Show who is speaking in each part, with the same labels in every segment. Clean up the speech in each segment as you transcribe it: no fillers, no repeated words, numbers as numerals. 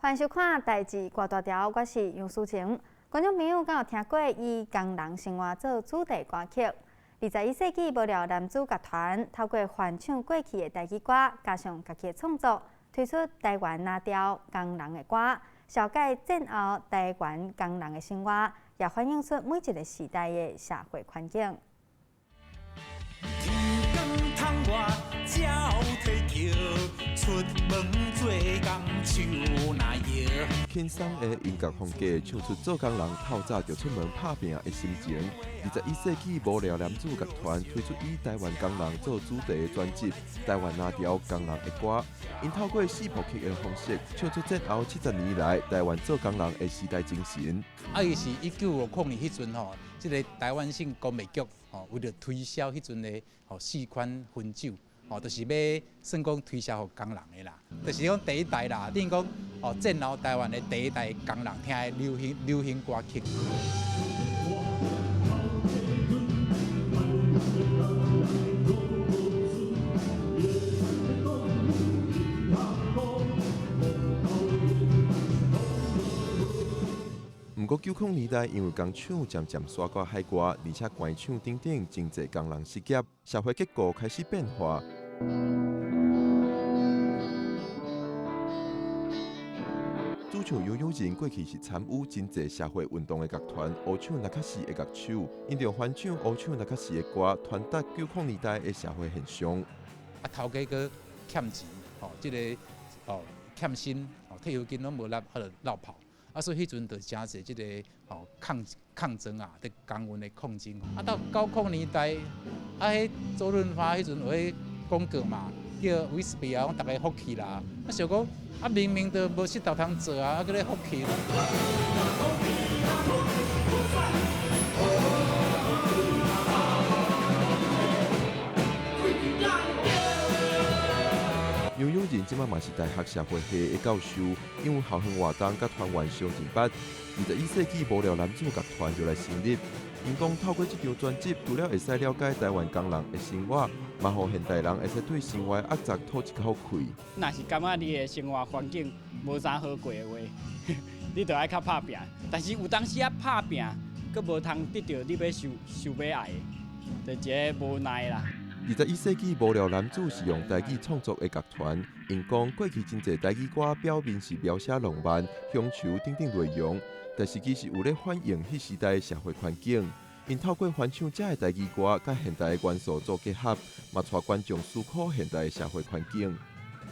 Speaker 1: 欢迎收看《代志挂大条》，我是杨淑晴。观众朋友，敢有听过以工人生活做主题歌曲？21世纪无聊男子乐团透过翻唱过去的台语歌，加上家己的创作，推出台湾蓝调工人的歌，小解战后台湾工人的生活，也反映出每一个时代的社会环境。
Speaker 2: 出门做工手拿摇，
Speaker 3: 轻松的音乐风格唱出做工人透早就出门打拼的心情。21世纪无聊男子乐团推出以台湾工人做主题的专辑《台湾蓝调工人的歌》，因透过四部曲的方式唱出战后70年来台湾做工人的时代精神。
Speaker 4: 伊是1950年迄阵吼，即个台湾省工业局为了推销迄阵的4款分酒。就是要算讲推销给工人的啦，就是讲第一代啦，等于讲战后台湾的第一代工人听的流行歌曲。
Speaker 3: 不过90年代因为工厂渐渐刷过海外，而且关厂等等真侪工人失业，社会结构开始变化。主唱杨友仁过去是参与真侪社会运动的乐团乌唱那卡西的乐手，因着翻唱乌唱那卡西的歌，传达90年代的社会现象。
Speaker 4: 头家个欠钱，即个欠薪，退休金拢无拿，就落跑。所以迄阵就真侪即个抗争啊，伫工运的抗争。到90年代，迄周润发迄阵有迄广告嘛，叫威士忌啊，讲大家福气啦。想讲明明都无事头通做啊，搁咧福气。
Speaker 3: 杨友仁即摆嘛是大学社会系的教授，因为校园活动甲团员相认捌，21世纪无聊男子乐团就来成立。因讲透过这张专辑，除了会使了解台湾工人的生活，嘛互现代人会使对生活压榨吐一口气。
Speaker 5: 若是感觉你的生活环境无啥好过的话，你就爱较拍拼。但是有当时啊拍拼，佮无通得到你要受要爱的，就一个无奈啦。
Speaker 3: 21世纪无聊男子是用台语创作的乐团，因讲过去真侪台语歌表面是描写浪漫、乡愁等等内容，但是其实有咧反映迄时代的社会环境。因透过翻唱这的台语歌，甲现代的元素做结合，嘛带观众思考现代的社会环境。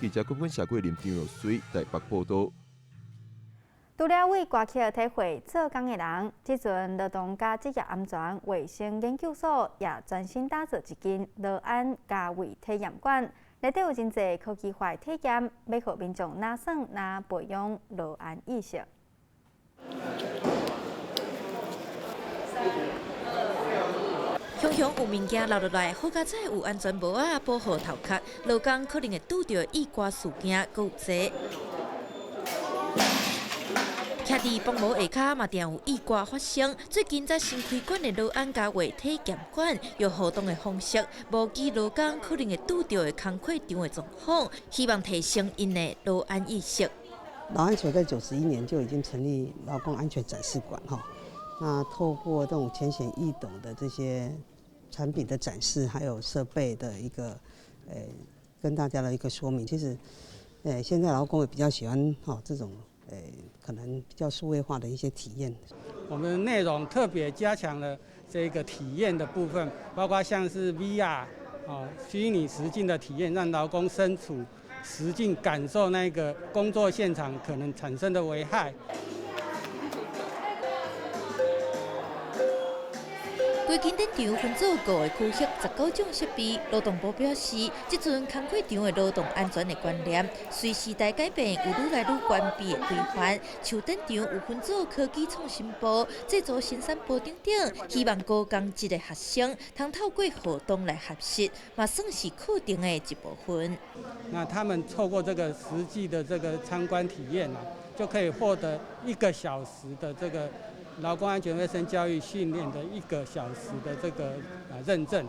Speaker 3: 记者郭本社会林张若水台北报道。
Speaker 1: 除了为歌曲体会做工的人，即阵劳动甲职业安全卫生研究所也专心打造一间劳安家卫体验馆，内底有真侪科技化体验，要互民众哪算哪培养劳安意识。
Speaker 6: 雄雄有物件留落来，好佳在有安全帽啊保护头壳，劳工可能会拄到意外事件，佫有济。徛伫帮帽下骹嘛，定有意外发生。最近在新开馆的劳安家卫体验馆，用互动的方式，模拟劳工可能会拄到的工课场的状况，希望提升因的劳安意识。
Speaker 7: 劳安所在91年就已经成立劳工安全展示馆哈，那透过这种浅显易懂的这些产品的展示，还有设备的一个跟大家的一个说明，其实现在劳工也比较喜欢这种。可能比较数位化的一些体验，
Speaker 5: 我们内容特别加强了这个体验的部分，包括像是 VR 虚拟实境的体验，让劳工身处实境感受那个工作现场可能产生的危害。
Speaker 6: 规间电场分做5个区域，19种设备。劳动部表示，即阵工课场的劳动安全的观念，随时代改变，有愈来愈关闭的规范。像电场有分做科技创新部、制作生产部等等，希望高工职的学生通透过活动来学习，嘛算是课程的一部分。
Speaker 5: 那他们透过这个实际的这个参观体验就可以获得1个小时的这个。劳工安全卫生教育训练的1个小时的这个认证，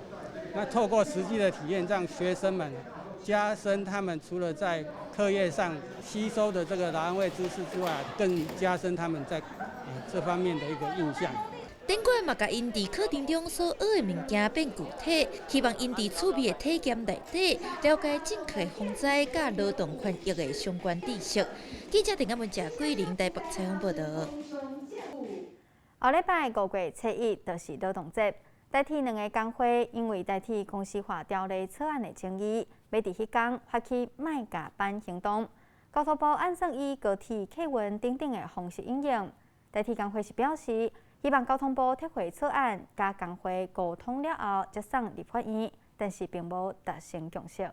Speaker 5: 那透过实际的体验，让学生们加深他们除了在课业上吸收的这个劳安卫知识之外，更加深他们在这方面的一个印象。
Speaker 6: 顶过嘛，甲因伫课程中所学的物件变具体，希望因伫趣味的体验内底，了解正确防灾甲劳动权益的相关知识。记者陈嘉文、谢桂玲台北采访报道。
Speaker 1: 后礼拜5月7日就是劳动节，代替2个工会因为代替公司化条例草案的争议，要伫迄天发起卖加班行动。交通部按算以高铁客运等等的方式应用。代替工会是表示，希望交通部撤回草案，甲工会沟通了后，再送立法院，但是并无达成共识。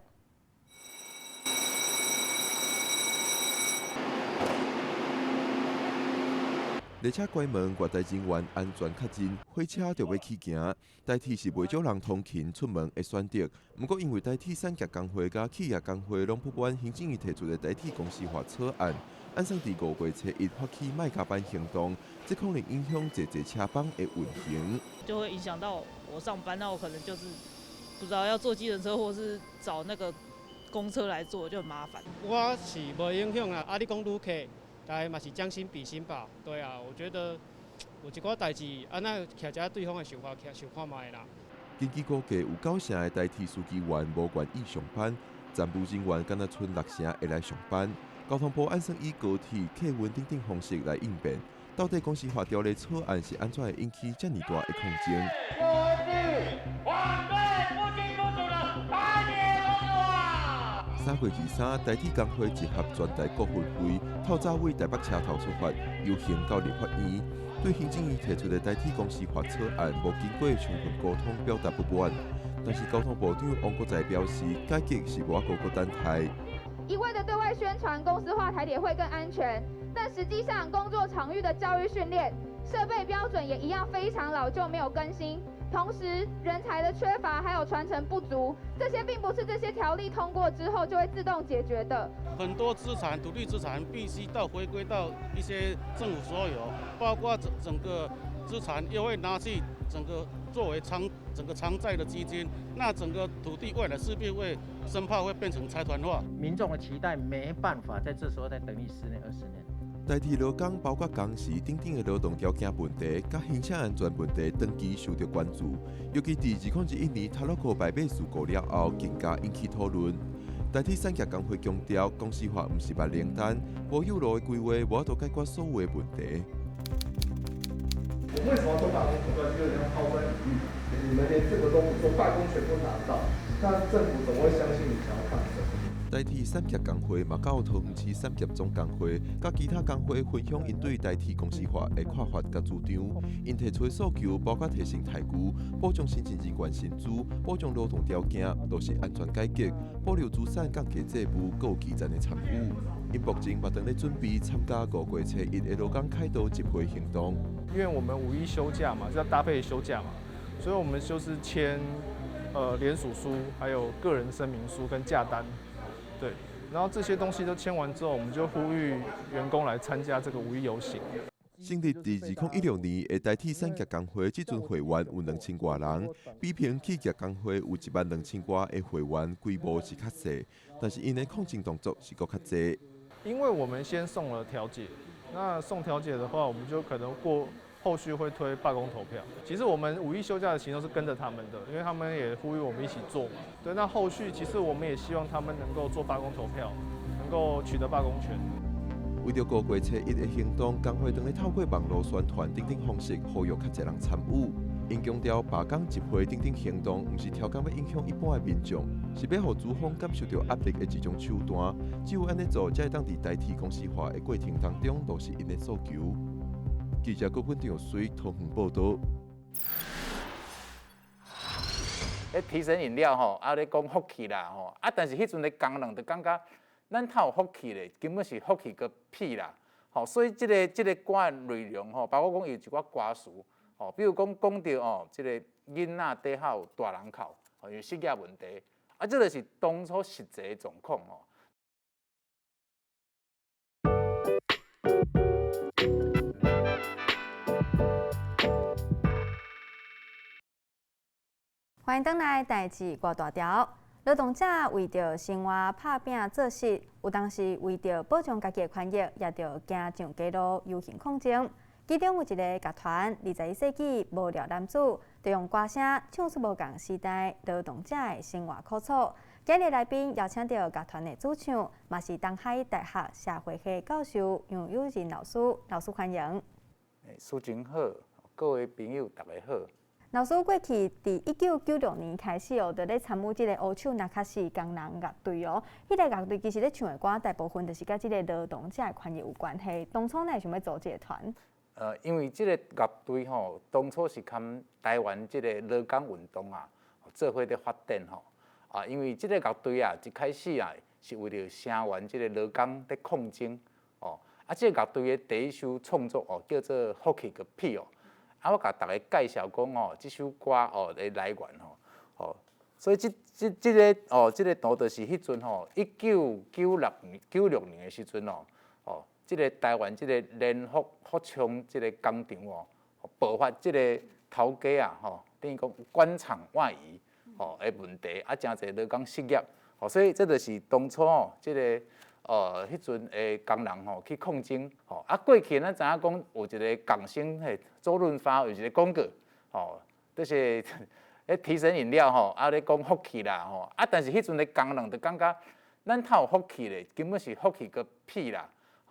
Speaker 3: 列车关门，外带人员安全较真，火车就要起行。代替是袂少人通勤出门的选择。不过因为代替产业工会甲企业工会拢不满行政院提出的代替公司化草案，按算伫5月7日发起卖加班行动，这可能影响坐车帮的运行，
Speaker 8: 就会影响到我上班，那我可能就是不知道要坐计程车或是找那个公车来坐，就很麻烦。
Speaker 5: 我是无影响啦，你讲旅客。大嘛是将心比心吧，对啊，我觉得有一寡代志，那徛在对方的想法卖啦。
Speaker 3: 根据估计，有9成的代替司机员无愿意上班，站务人员敢若剩6成会来上班。交通部按算以高铁、客运等等方式来应变，到底公司化条例草案是安怎会引起这么大的抗争？3月23，代替工会集合全台各分会，透早为台北车头出发，游行到立法院，对行政院提出的代替公司化草案无经过充分沟通，表达不满。但是交通部长王国材表示，改革是无个个等待。
Speaker 9: 一味的对外宣传公司化台铁会更安全，但实际上工作场域的教育训练、设备标准也一样非常老旧，没有更新。同时，人才的缺乏还有传承不足，这些并不是这些条例通过之后就会自动解决的。
Speaker 10: 很多资产、土地资产必须回归到一些政府所有，包括整个资产又会拿去整个作为整个偿债的基金，那整个土地未来势必会生怕会变成财团化。
Speaker 11: 民众的期待没办法在这时候再等你10年、20年。
Speaker 3: 代替劳工包括工时等等的劳动条件问题，甲行车安全问题，长期受到关注。尤其伫2021年塔洛克败马事故了后，更加引起讨论。代替产业工会强调，公司化不是万灵丹，无有路的规划，无法度解决所有的问题。
Speaker 12: 我们为什么说罢工手段就是要抛砖引玉？你们连这个都不做，罢工权都拿不到，那政府怎么会相信你想要抗争？
Speaker 3: 代替产业工会嘛，到桃园市产业总工会，甲其他工会分享因对代替公司化的看法甲主张。因提出的诉求包括提升待遇、保障新进人员薪资、保障劳动条件、都是安全改革、保留资产降低债务，各有基层的参与。因目前嘛，正咧准备参加5月7日的劳工凯道集会行动。
Speaker 13: 因为我们5一休假嘛，就要搭配休假嘛，所以我们就是签联署书，还有个人声明书跟假单。对，然后这些东西都签完之后，我们就呼吁员工来参加这个5一游行。
Speaker 3: 成立伫2016年的代替产业工会，即阵会员有2000多人，比平企业工会有12000多的会员，规模是较小，但是因的抗争动作是搁较济。
Speaker 13: 因为我们先送了调解，那送调解的话，我们就可能后续会推罢工投票。其实我们5一休假的行动是跟着他们的，因为他们也呼吁我们一起做嘛。对，那后续其实我们也希望他们能够做罢工投票，能够取得罢工权。
Speaker 3: 为着5月7日的行动，工会当咧透过网络宣传等等方式，呼吁较侪人参与。因强调罢工集会等等行动，毋是挑工要影响一般的民众，是要让资方感受到压力的一种手段。只有安尼做，才会当伫代替公司化的过程当中，都是因的诉求。记者郭本长随桃园报道。
Speaker 14: 提神饮料吼，咧讲福气啦吼，但是迄阵的工人就感觉咱太有福气咧，根本是福气个屁啦。吼，所以这个歌的内容吼，包括讲有一寡歌词，吼，比如讲到这个囡仔底下有大人哭，因为失业问题，这个是当初实际的状况吼。
Speaker 1: 欢迎登来代志挂大条。劳动者为着生活拍拼做事，有当时为着保障家己的权益，也着行上街路游行抗争。其中有一个乐团，21世纪无聊男子，就用歌声唱出无共时代劳动者的生活苦楚。今日来宾邀请到乐团的主唱，嘛是东海大学社会系教授杨友仁老师，老师欢迎。
Speaker 14: 师真好，各位朋友大家好。
Speaker 1: 老师过去伫1996年开始就咧参与即个乌手那卡西工人乐队哦。迄个乐队其实咧唱的歌大部分就是甲即个劳动者的权益有关系。当初呢想要组这个团？
Speaker 14: 因为即个乐队吼，当初是跟台湾即个劳工运动啊，做伙咧发展吼。因为即个乐队啊，一开始啊是为了声援即个劳工咧抗争哦。即个乐队的第一首创作哦，叫做《福气个屁》哦。我甲大家介绍讲哦，即首歌哦的来源吼，所以即个图就是迄阵吼，1996年的时阵哦，即个台湾即个联合服装即个工厂哦，爆发即个头家啊等于讲官场外移的问题，真侪劳工失业，所以这就是当初即个迄阵的工人去抗争过去咱知影讲有一个港星周润发有一个广告就是提神饮料咧讲福气啦但是迄阵的工人就感觉咱头有福气咧，根本是福气个屁啦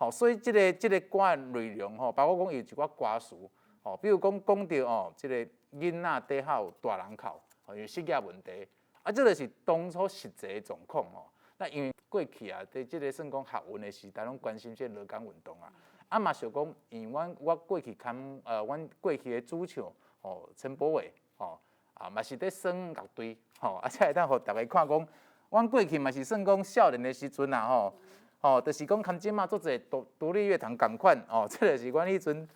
Speaker 14: 所以即个歌的内容包括讲有一寡歌词比如讲到即个囡仔底下有大人哭有失业问题这就是当初实际的状况那因为过去啊，在即个算讲学运的时代，拢关心即个劳工运动嘛想讲，因为我过去看阮过去的主唱陈柏伟嘛是咧耍乐队才会当互大家看讲，阮过去嘛是算讲少年的时阵就是讲看即马做者独立乐团共款这就是阮迄阵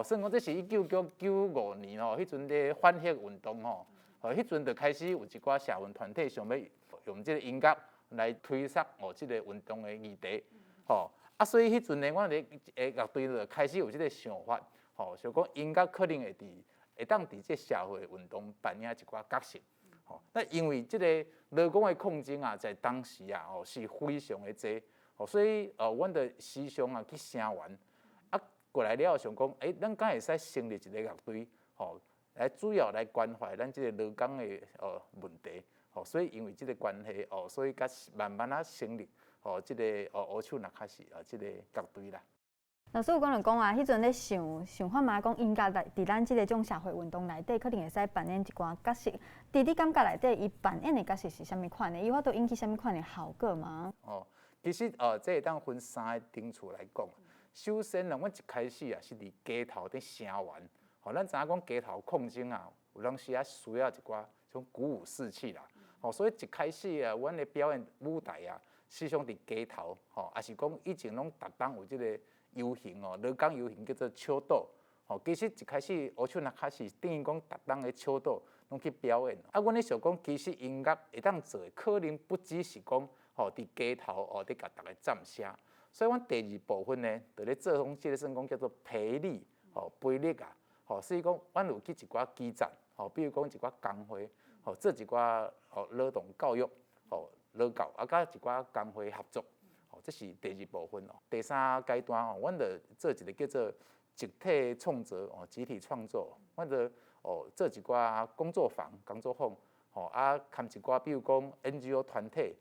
Speaker 14: 算讲这是1995年迄阵咧反核运动迄阵就开始有一寡社运团体想要用即个音乐来推动即个运动的议题，所以迄阵呢，阮咧乐队就开始有即个想法，想讲音乐可能会当伫即社会运动扮演一寡角色，那因为即个劳工的抗争啊，在当时啊，是非常的多，所以阮的时常去声援，过来了后想讲，咱敢会使成立一个乐队，来主要来关怀咱即个劳工的问题。所以因为即个关系所以甲慢慢成立即个乌手那卡是即个乐队啦。
Speaker 1: 老师有讲迄阵咧想法嘛，讲音乐伫咱即个种社会运动内底，可能会使扮演一寡角色。伫你感觉内底，伊扮演的角色是啥物款的？伊法度引起啥物款的效果吗？
Speaker 14: 其实这会当分3个顶处来讲。首先阮一开始啊是伫街头咧声援，咱知影讲街头抗争啊，有当时需要一寡种鼓舞士气啦。所以一开始啊，阮的表演舞台啊，时常伫街头，也是讲以前拢逐当有即个游行劳工游行叫做笑岛。其实一开始乌手那卡是等于讲逐当的笑岛拢去表演。阮咧想讲，其实音乐会当做的，可能不只是讲伫街头伫甲大家赞声。所以阮第2部分呢，就咧做种即个算讲叫做培力啊，所以讲阮有去一寡基站，比如讲一寡工会。做一寡劳动教育，劳教甲一寡工会合作，这是第2部分第3阶段阮就做一个叫做集体创作集体创作，阮就做一寡工作坊、工作坊，含一寡比如讲 NGO 团体，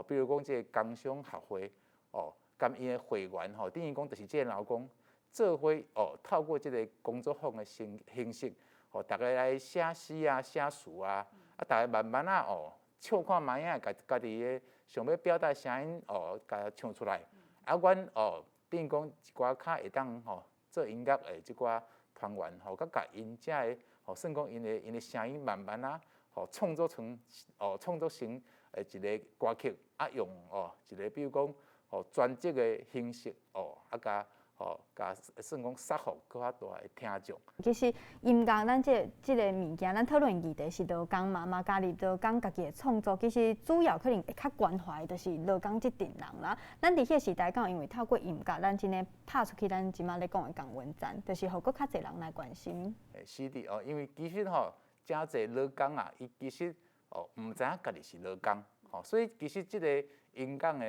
Speaker 14: 比如讲即个工商协会，甲伊的会员等于讲就是即个劳工做伙透过即个工作坊的形式，大家来写诗啊、写词啊。大家慢慢唱看卖啊，家己的想要表达声音甲唱出来。阮等于讲一寡较会当做音乐的即寡团员甲因遮的算讲因的声音慢慢创作成一个歌曲用一个比如讲专辑的形式甲算讲杀互搁较大的听众。
Speaker 1: 其实音乐咱即个物件，咱讨论议题是劳工嘛加入劳工家己的创作，其实主要可能会较关怀就是劳工即阵人啦。咱伫迄个时代，敢有因为透过音乐，咱真诶拍出去，咱即马咧讲的讲文章，就是互搁较侪人来关心。
Speaker 14: 是的因为其实真侪劳工啊，伊其实毋知影家己是劳工所以其实即个演讲的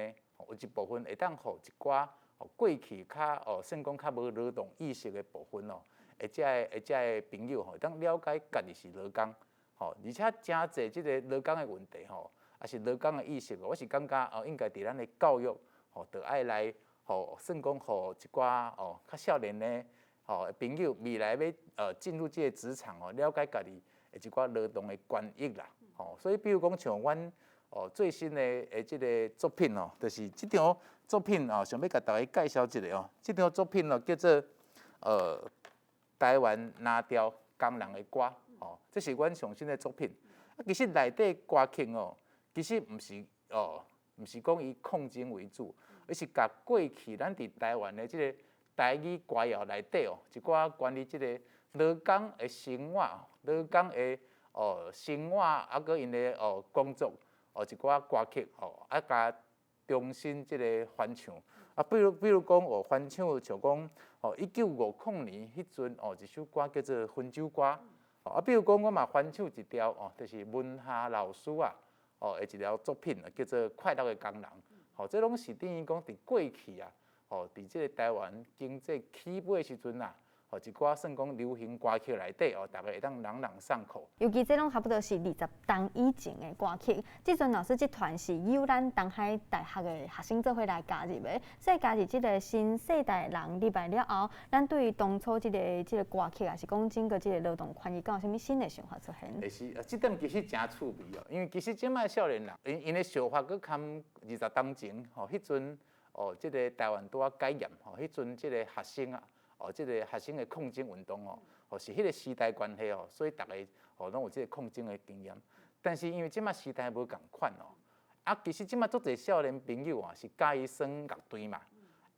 Speaker 14: 有一部分会当互一寡过去较算讲较无劳动意识的部分或者的朋友会当了解家己是劳工，而且真侪即个劳工的问题也是劳工的意识，我是感觉应该伫咱的教育就爱来算讲互一寡较少年的朋友未来要进入即个职场了解家己的一寡劳动的权益啦。所以比如讲像阮最新的即个作品就是即张作品想要甲大家介绍一下即张作品叫做台湾拿掉工人的歌这是阮上新的作品。其实内底歌曲其实毋是讲以抗争为主，而是甲过去咱伫台湾的即个台语歌谣内底一寡关于即个劳工的生活、劳工的生活，搁因的工作一寡歌曲甲重新即个翻唱比如讲翻唱像讲1950年迄阵一首歌叫做《分手歌》比如讲我嘛翻唱一条就是文夏老师的一条作品叫做《快乐的工人》这拢是等于讲伫过去伫即个台湾经济起飞的时阵一寡算讲流行歌曲内底大家会当朗朗上口。
Speaker 1: 尤其这拢差不多是20档以前的歌曲。即阵老师集团是由咱东海大学的学生做伙来加入的，所以加入即个新世代人入来了后，咱对于当初即个歌曲，也是讲整个即个劳动权益，敢有啥物新的想法出现？
Speaker 14: 是，即点其实真趣味因为其实即摆少年人，因的想法佫堪20当前迄阵即个台湾拄改严迄阵即个学生即个学生的抗争运动是迄个时代关系所以大家拢有即个抗争的经验。但是因为即摆时代无共款其实即摆足侪少年朋友是介意耍乐队嘛。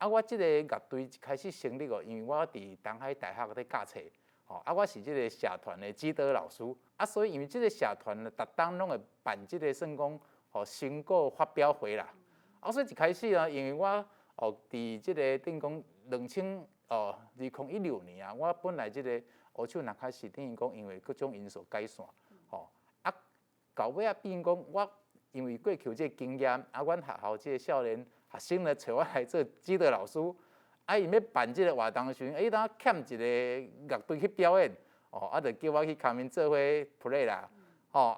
Speaker 14: 我即个乐队一开始成立因为我伫东海大学咧教册我是即个社团的指导老师所以因为即个社团逐冬拢会办即个算讲成果发表会啦。所以一开始因为我伫即个等于讲2016年我本来即个乌手若开始等于讲因为各种因素改线到尾变讲我因为过去有即个经验阮学校即个少年学生咧找我来做指导老师因要办即个活动时阵当欠一个乐队去表演就叫我去下面做伙 play 啦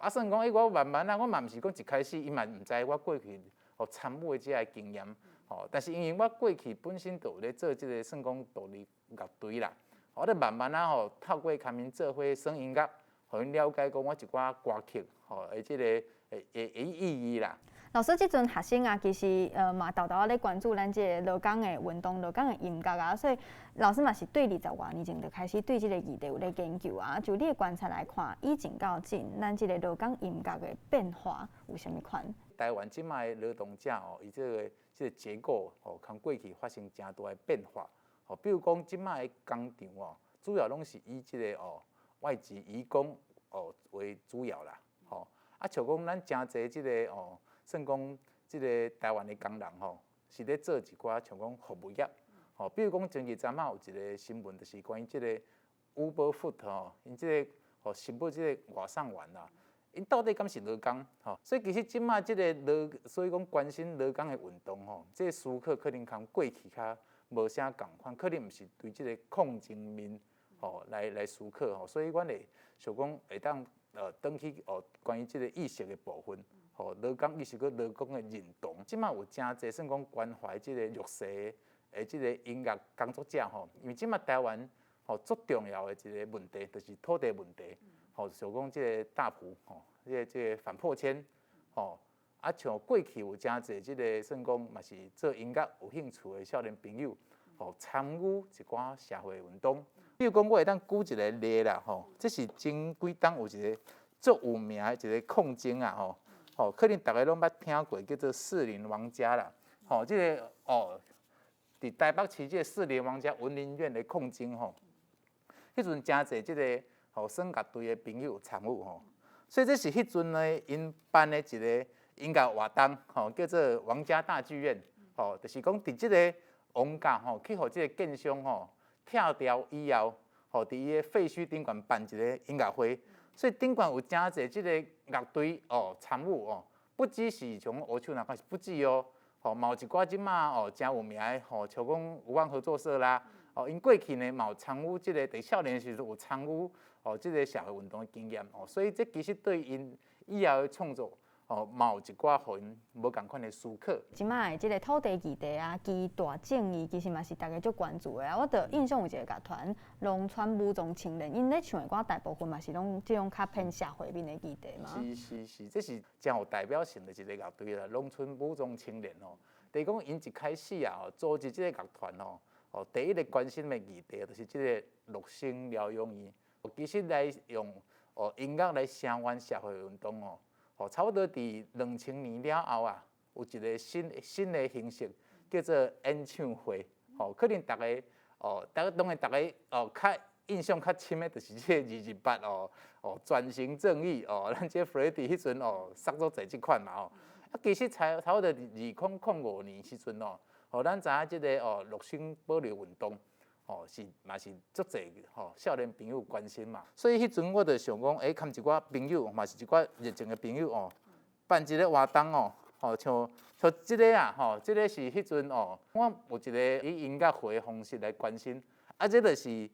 Speaker 14: 算讲我慢慢我嘛毋是讲一开始伊嘛毋知我过去参与的即个经验但是因为我过去本身就有咧做即个算讲独立乐队啦我咧慢慢透过下面做伙耍音乐互因了解讲我一寡歌曲的即个意义啦。
Speaker 1: 老师，即阵学生其实嘛豆豆咧关注咱即个劳工的运动、劳工的音乐所以老师嘛是对20多年前就开始对即个议题有咧研究就你的观察来看，以前到今，咱即个劳工音乐的变化有啥物款？
Speaker 14: 台湾即卖劳动者伊即个结构跟过去发生真大的变化比如讲即卖的工厂主要拢是以即个外籍移工为主要啦像讲咱真侪即个算讲即个台湾的工人是咧做一寡像讲服务业比如讲前日昨有一个新闻，就是关于即个 Uber Food 因即个新报即个外送员啦，因到底敢是劳工所以其实即卖即个所以讲关心劳工的运动即个思考可能跟过去较无啥共款，可能毋是对即个抗争面来思考所以阮会想讲会当转去关于即个意识的部分劳工意识佮劳工的认同，即卖有真侪算讲关怀即个弱势的即个音乐工作者因为即卖台湾足重要的一个问题就是土地问题像讲即个大埔即个反迫迁像过去有真侪即个算讲嘛是做音乐有兴趣的少年朋友参与一寡社会运动。比如讲，我会当举一个例啦，这是前几档有一个足有名的一个抗争可能大家拢捌听过，叫做士林王家啦，这个伫台北市这个士林王家文林院的抗争迄阵真侪即个耍乐队的朋友参与所以这是迄阵呢因办的一个音乐活动叫做王家大剧院就是讲伫即个王家去互即个建商拆掉以后伫伊个废墟顶悬办一个音乐会，所以顶悬有真侪即个乐队参与不只是像乌手那块是不止哦，嘛有一寡即马真有名的像讲有湾合作社啦，因过去呢嘛有参与即个伫少年时有参与即个社会运动的经验所以这其实对因以后的创作嘛有一寡互因无共款的思考。
Speaker 1: 即摆的即个土地议题啊，其大正义其实嘛是大家足关注的啊。我着印象有一个乐团龙川武装青年，因咧唱的歌大部分嘛是拢即种较偏社会面的议题嘛。
Speaker 14: 是，这是真有代表性的一个乐队啦，龙川武装青年就是讲因一开始组织这个乐团第一个关心的议题就是这个陆生疗养院，其实来用音乐来声援社会运动差不多伫2000年了后有一个新的形式叫做演唱会，可能大家当然大家较印象较深的，就是这个28转型正义咱这 Freddy 迄阵杀足侪即款嘛其实差不多2005年时阵咱知影即个陆生保留运动嘛是足侪少年朋友关心嘛，所以迄阵我就想讲，牵一寡朋友，嘛是一寡热情的朋友办一个活动像即个即个是迄阵我有一个以音乐会的方式来关心，这就是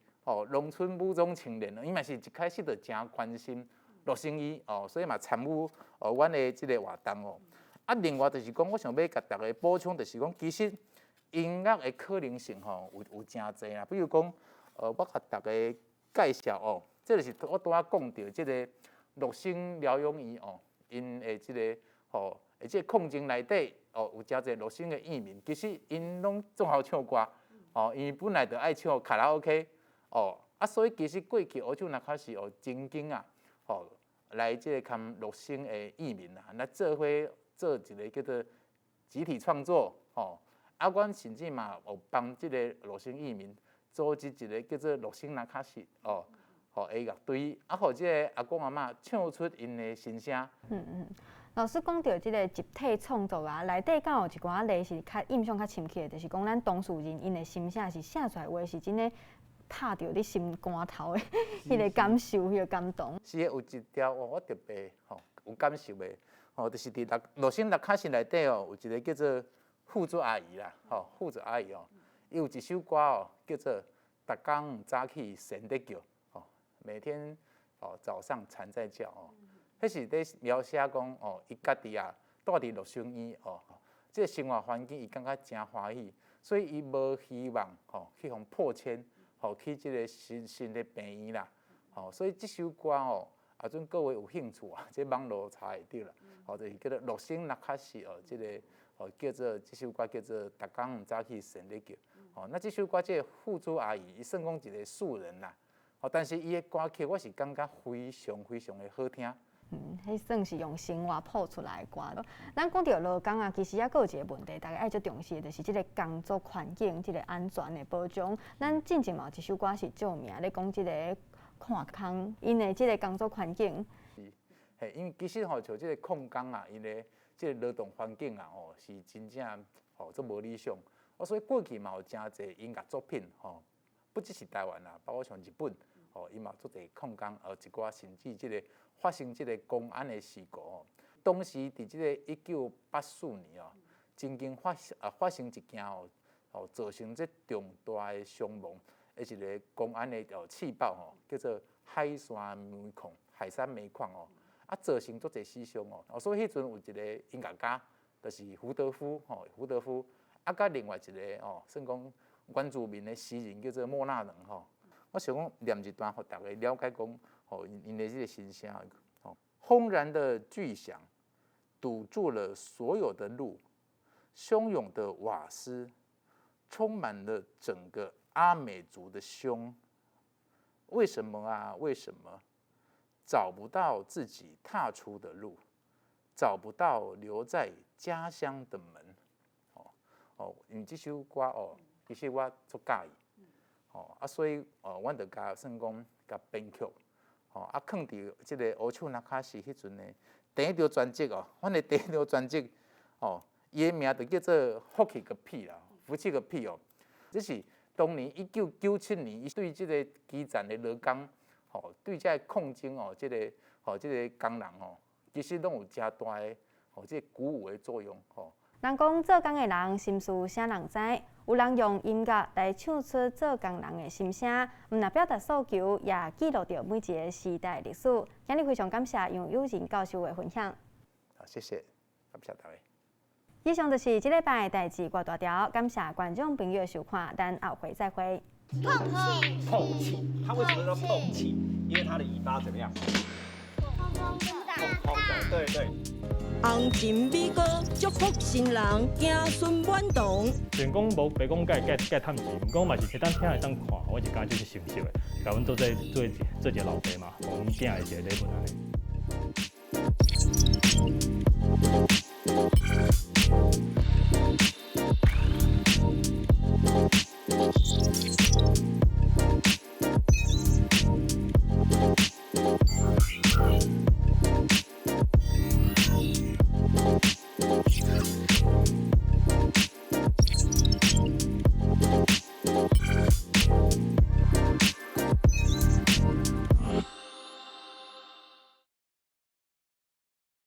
Speaker 14: 农村武装青年伊嘛是一开始就真关心陆生伊所以嘛参与阮的即个活动另外就是讲，我想要甲大家补充，就是讲其实音乐的可能性有真侪啦，比如讲我甲大家介绍这就是我拄仔讲到即个陆生疗养院因的即个即个空间内底有真侪陆生的艺民，其实因拢总好唱歌因本来就爱唱卡拉 OK 所以其实过去乌手若开始曾经来即个看陆生的艺民来做伙做一个叫做集体创作阮甚至嘛有帮即个陆生艺民组织一个叫做陆生那卡西的乐队，互即个阿公阿嬷唱出因的心声。
Speaker 1: 老师讲到即个集体创作内底敢有一寡例是较印象较深刻的，就是讲咱当事人因的心声是写出来话是真诶拍到你心肝头的迄个感受，迄个感动。
Speaker 14: 是有一条我特别有感受的就是伫陆生那卡西内底有一个叫做富足阿姨啦，富足阿姨伊有一首歌叫做逐工早起神在叫每天早上蝉在叫迄是咧描写讲伊家己住伫陆生院即个生活环境伊感觉真欢喜，所以伊无希望去互破迁去即个新的病院啦所以即首歌阵各位有兴趣即网络查会到啦就是叫做陆生那卡西即个叫做即首歌叫做逐工早起神在叫那即首歌即个富足阿姨伊算讲一个素人啦但是伊的歌曲我是感觉非常非常的好听。
Speaker 1: 迄算是用生活谱出来的歌。咱讲到劳工其实还有一个问题，大家爱足重视的，就是即个工作环境、即个安全的保障。咱进前嘛有一首歌是最有名，咧讲即个看工因的即个工作环境。
Speaker 14: 因为其实像即个矿工因的即个劳动环境是真正足无理想。所以过去嘛有真侪音乐作品不只是台湾包括像日本伊嘛做侪矿工一寡甚至即个发生即个公安的事故当时伫即个1984年曾经发生一件造成即重大的伤亡的一个公安的气爆叫做海山煤矿造成足侪死伤所以迄阵有一个音乐家就是胡德夫甲另外一个算讲原住民的诗人叫做莫纳人我想讲念一段，互大家了解讲因的这个心声轰然的巨响堵住了所有的路，汹涌的瓦斯充满了整个阿美族的胸。为什么啊？为什么找不到自己踏出的路，找不到留在家乡的门？因为这首歌其实我足介意。所以阮就甲算讲甲编曲，放伫即个乌手那卡西迄阵的第一张专辑阮的第一张专辑伊的名就叫做福气个屁啦，福气个屁这是当年1997年，伊对即个基层的劳工对这个抗争即个工人其实拢有真大的这个鼓舞的作用吼。
Speaker 1: 人讲做工的人心事啥人知？有人用音乐来唱出做工人的心声，唔但表达诉求，也记录着每一个时代历史。今日非常感谢杨友仁教授的分享。
Speaker 14: 好，谢谢，感谢大家。
Speaker 1: 以上就是这礼拜的代志挂大条，感谢观众朋友收看，咱后回再会。
Speaker 15: 碰气，它为什么叫碰气？因为它的尾巴怎么样？砰的，对对。
Speaker 16: 红尘美歌，祝福新人子孙满堂。
Speaker 17: 虽然讲无白讲该趁钱，不过嘛是会当听会当看，我是感觉就是成熟的。甲阮做一个老爸嘛，互阮囝的一个礼物安尼。